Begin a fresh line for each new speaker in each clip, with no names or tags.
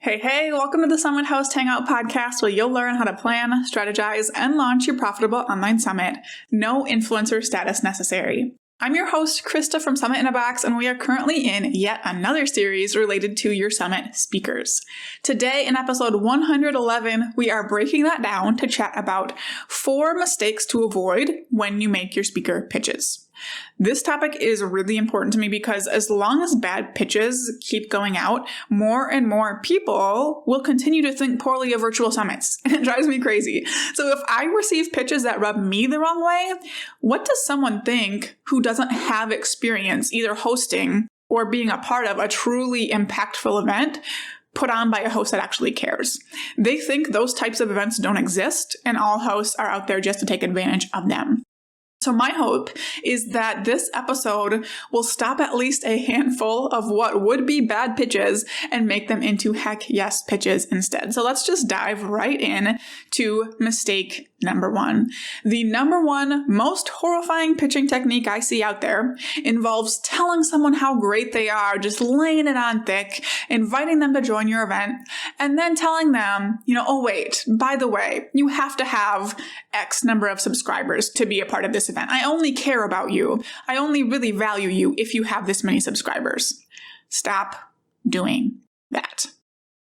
Hey, welcome to the Summit Host Hangout podcast, where you'll learn how to plan, strategize, and launch your profitable online summit. No influencer status necessary. I'm your host, Krista from Summit in a Box, and we are currently in yet another series related to your summit speakers. Today, in episode 111, we are breaking that down to chat about 4 mistakes to avoid when you make your speaker pitches. This topic is really important to me because as long as bad pitches keep going out, more and more people will continue to think poorly of virtual summits, and it drives me crazy. So if I receive pitches that rub me the wrong way, what does someone think who doesn't have experience either hosting or being a part of a truly impactful event put on by a host that actually cares? They think those types of events don't exist, and all hosts are out there just to take advantage of them. So my hope is that this episode will stop at least a handful of what would be bad pitches and make them into heck yes pitches instead. So let's just dive right in to mistake number 1. The number 1 most horrifying pitching technique I see out there involves telling someone how great they are, just laying it on thick, inviting them to join your event, and then telling them, oh wait, by the way, you have to have X number of subscribers to be a part of this event. I only care about you. I only really value you if you have this many subscribers. Stop doing that.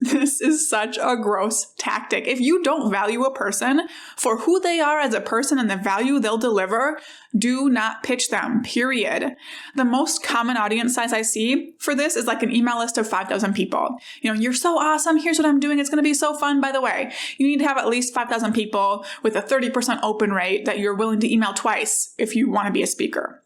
This is such a gross tactic. If you don't value a person for who they are as a person and the value they'll deliver, do not pitch them, period. The most common audience size I see for this is like an email list of 5,000 people. You're so awesome. Here's what I'm doing. It's going to be so fun. By the way, you need to have at least 5,000 people with a 30% open rate that you're willing to email twice if you want to be a speaker.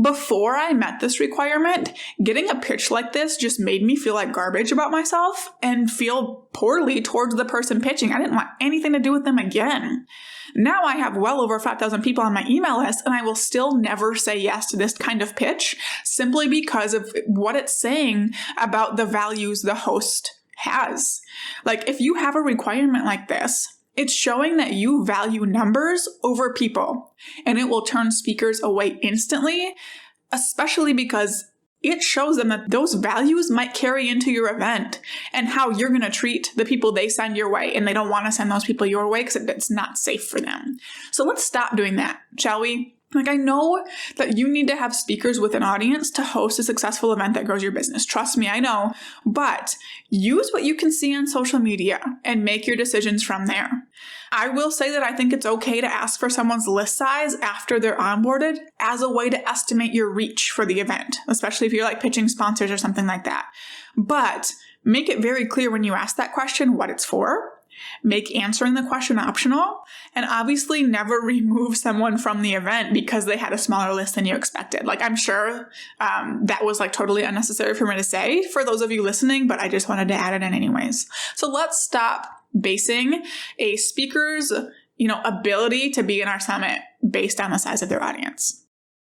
Before I met this requirement, getting a pitch like this just made me feel like garbage about myself and feel poorly towards the person pitching. I didn't want anything to do with them again. Now I have well over 5,000 people on my email list, and I will still never say yes to this kind of pitch simply because of what it's saying about the values the host has. Like, if you have a requirement like this, it's showing that you value numbers over people, and it will turn speakers away instantly, especially because it shows them that those values might carry into your event and how you're going to treat the people they send your way, and they don't want to send those people your way because it's not safe for them. So let's stop doing that, shall we? I know that you need to have speakers with an audience to host a successful event that grows your business. Trust me, I know. But use what you can see on social media and make your decisions from there. I will say that I think it's okay to ask for someone's list size after they're onboarded as a way to estimate your reach for the event, especially if you're pitching sponsors or something like that. But make it very clear when you ask that question what it's for. Make answering the question optional, and obviously never remove someone from the event because they had a smaller list than you expected. I'm sure that was totally unnecessary for me to say for those of you listening, but I just wanted to add it in anyways. So let's stop basing a speaker's, ability to be in our summit based on the size of their audience.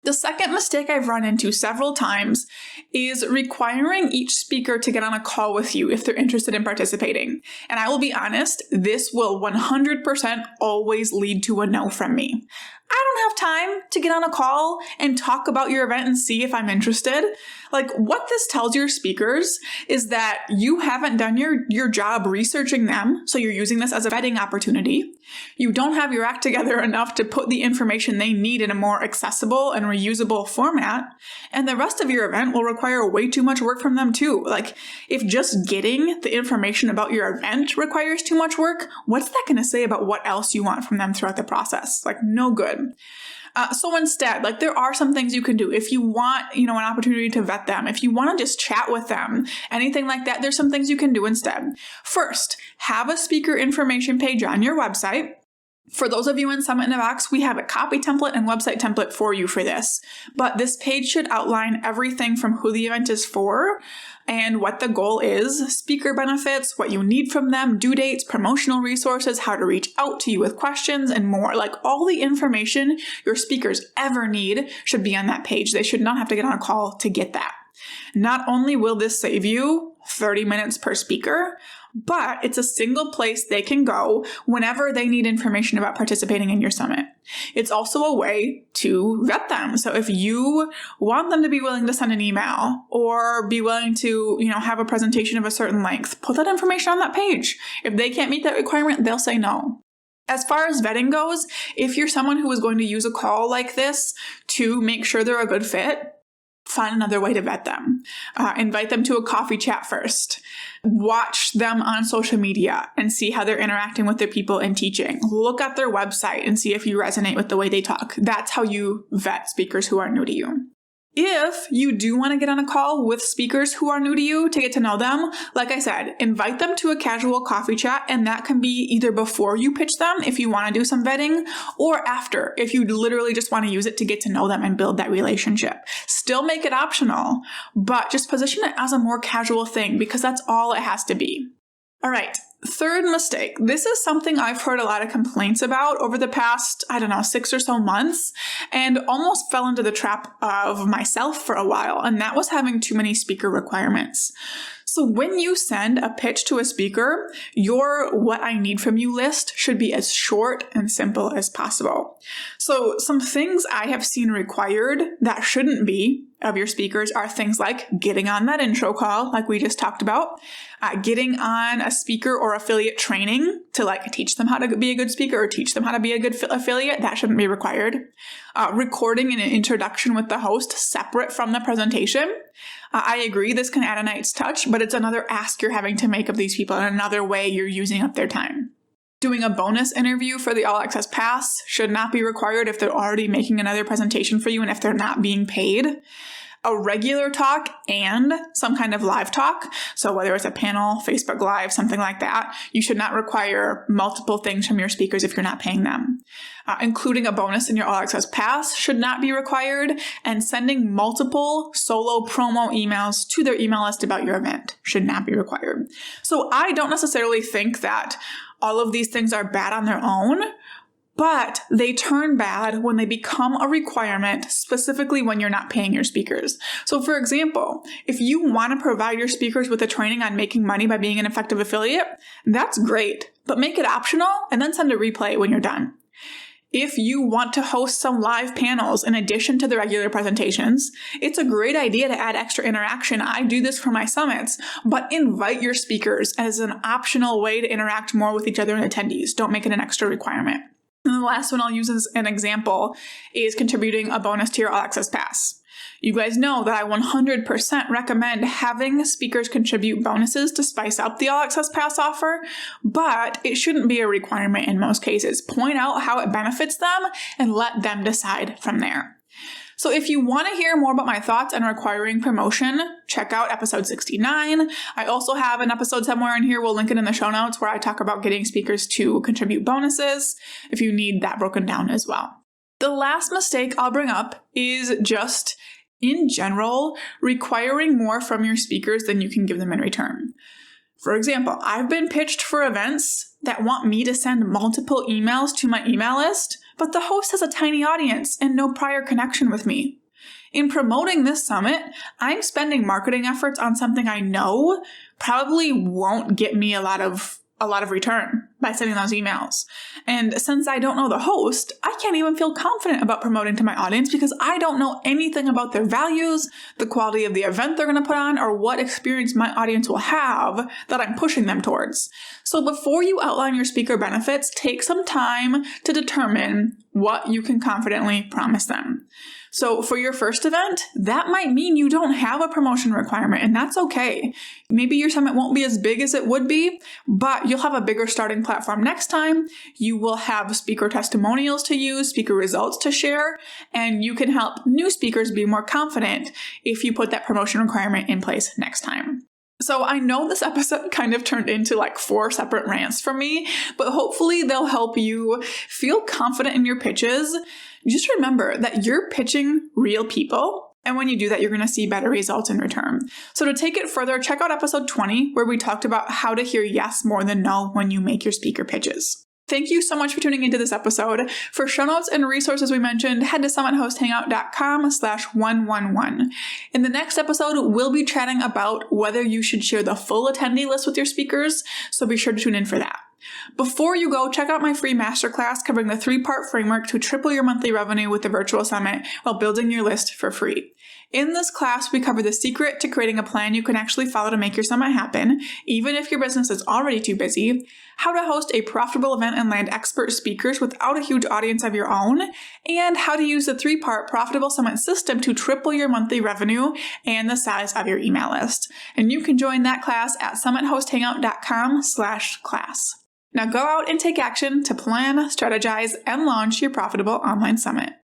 The second mistake I've run into several times is requiring each speaker to get on a call with you if they're interested in participating. And I will be honest, this will 100% always lead to a no from me. I don't have time to get on a call and talk about your event and see if I'm interested. What this tells your speakers is that you haven't done your job researching them, so you're using this as a vetting opportunity. You don't have your act together enough to put the information they need in a more accessible and reusable format, and the rest of your event will require way too much work from them too. If just getting the information about your event requires too much work, what's that going to say about what else you want from them throughout the process? No good. So instead, there are some things you can do. If you want, an opportunity to vet them, if you want to just chat with them, anything like that, there's some things you can do instead. First, have a speaker information page on your website. For those of you in Summit in a Box, we have a copy template and website template for you for this. But this page should outline everything from who the event is for and what the goal is, speaker benefits, what you need from them, due dates, promotional resources, how to reach out to you with questions, and more. All the information your speakers ever need should be on that page. They should not have to get on a call to get that. Not only will this save you 30 minutes per speaker, but it's a single place they can go whenever they need information about participating in your summit. It's also a way to vet them. So if you want them to be willing to send an email or be willing to, have a presentation of a certain length, put that information on that page. If they can't meet that requirement, they'll say no. As far as vetting goes, if you're someone who is going to use a call like this to make sure they're a good fit, find another way to vet them. Invite them to a coffee chat first. Watch them on social media and see how they're interacting with their people and teaching. Look at their website and see if you resonate with the way they talk. That's how you vet speakers who are new to you. If you do want to get on a call with speakers who are new to you to get to know them, like I said, invite them to a casual coffee chat, and that can be either before you pitch them if you want to do some vetting, or after if you literally just want to use it to get to know them and build that relationship. Still make it optional, but just position it as a more casual thing because that's all it has to be. All right. Third mistake. This is something I've heard a lot of complaints about over the past, 6 or so months, and almost fell into the trap of myself for a while, and that was having too many speaker requirements. So when you send a pitch to a speaker, your what I need from you list should be as short and simple as possible. So some things I have seen required that shouldn't be of your speakers are things like getting on that intro call, like we just talked about, getting on a speaker or affiliate training to teach them how to be a good speaker or teach them how to be a good affiliate. That shouldn't be required. Recording an introduction with the host separate from the presentation. I agree this can add a nice touch, but it's another ask you're having to make of these people and another way you're using up their time. Doing a bonus interview for the All Access Pass should not be required if they're already making another presentation for you and if they're not being paid. A regular talk and some kind of live talk, so whether it's a panel, Facebook Live, something like that, you should not require multiple things from your speakers if you're not paying them. Including a bonus in your All Access Pass should not be required, and sending multiple solo promo emails to their email list about your event should not be required. So I don't necessarily think that all of these things are bad on their own, but they turn bad when they become a requirement, specifically when you're not paying your speakers. So for example, if you want to provide your speakers with a training on making money by being an effective affiliate, that's great, but make it optional and then send a replay when you're done. If you want to host some live panels in addition to the regular presentations, it's a great idea to add extra interaction. I do this for my summits, but invite your speakers as an optional way to interact more with each other and attendees. Don't make it an extra requirement. And the last one I'll use as an example is contributing a bonus to your All Access Pass. You guys know that I 100% recommend having speakers contribute bonuses to spice up the All Access Pass offer, but it shouldn't be a requirement in most cases. Point out how it benefits them and let them decide from there. So if you want to hear more about my thoughts on requiring promotion, check out episode 69. I also have an episode somewhere in here, we'll link it in the show notes, where I talk about getting speakers to contribute bonuses if you need that broken down as well. The last mistake I'll bring up is just, in general, requiring more from your speakers than you can give them in return. For example, I've been pitched for events that want me to send multiple emails to my email list, but the host has a tiny audience and no prior connection with me. In promoting this summit, I'm spending marketing efforts on something I know probably won't get me a lot of return by sending those emails. And since I don't know the host, I can't even feel confident about promoting to my audience because I don't know anything about their values, the quality of the event they're going to put on, or what experience my audience will have that I'm pushing them towards. So before you outline your speaker benefits, take some time to determine what you can confidently promise them. So for your first event, that might mean you don't have a promotion requirement, and that's okay. Maybe your summit won't be as big as it would be, but you'll have a bigger starting platform next time. You will have speaker testimonials to use, speaker results to share, and you can help new speakers be more confident if you put that promotion requirement in place next time. So I know this episode kind of turned into 4 separate rants from me, but hopefully they'll help you feel confident in your pitches. Just remember that you're pitching real people, and when you do that, you're going to see better results in return. So to take it further, check out episode 20, where we talked about how to hear yes more than no when you make your speaker pitches. Thank you so much for tuning into this episode. For show notes and resources we mentioned, head to summithosthangout.com/111. In the next episode, we'll be chatting about whether you should share the full attendee list with your speakers, so be sure to tune in for that. Before you go, check out my free masterclass covering the 3-part framework to triple your monthly revenue with the virtual summit while building your list for free. In this class, we cover the secret to creating a plan you can actually follow to make your summit happen, even if your business is already too busy, how to host a profitable event and land expert speakers without a huge audience of your own, and how to use the 3-part profitable summit system to triple your monthly revenue and the size of your email list. And you can join that class at summithosthangout.com/class. Now go out and take action to plan, strategize, and launch your profitable online summit.